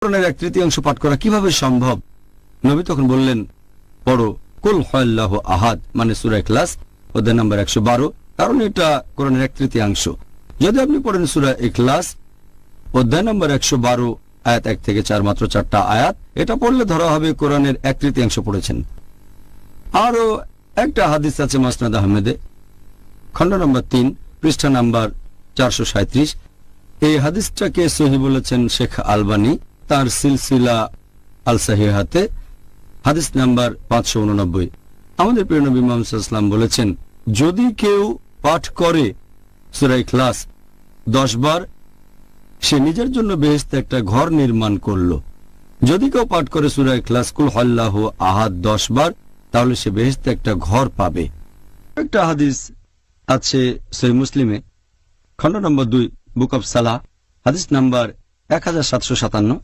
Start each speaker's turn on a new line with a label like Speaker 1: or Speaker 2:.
Speaker 1: কোরআনের 1/3 পাঠ করা কিভাবে সম্ভব? নবী তখন বললেন, পড়ো কুল হুয়াল্লাহু আহাদ, মানে সূরা ইখলাস অধ্যায় নম্বর 112, কারণ এটা কোরআনের 1/3। যদি আপনি পড়েন সূরা ইখলাস অধ্যায় নম্বর 112 আয়াত 1 থেকে 4, মাত্র 4টা আয়াত, এটা পড়লে ধরা হবে কোরআনের 1/3 পড়েছেন। আরও একটা হাদিস আছে মুসনাদ আহমেদে, খণ্ড নম্বর 3, পৃষ্ঠা নাম্বার 437। এই হাদিসটাকে সহিহ বলেছেন শেখ আলবানী তার সিলসিলা আল সাহিহাতে, হাদিস নাম্বার 589। আমাদের প্রিয় নবী মুহাম্মদ সাল্লাল্লাহু আলাইহি ওয়াসাল্লাম বলেছেন, যদি কেউ পাঠ করে সূরা ইখলাস 10 বার, সে নিজের জন্য বেহেশতে একটা ঘর নির্মাণ করল। যদি কেউ পাঠ করে সূরা ইখলাস কুল হুয়াল্লাহু আহাদ 10 বার, তাহলে সে বেহেশতে একটা ঘর পাবে। একটা হাদিস আছে সহিহ মুসলিমে, খণ্ড নম্বর 2, বুক অব সালাহ, হাদিস নাম্বার 1757।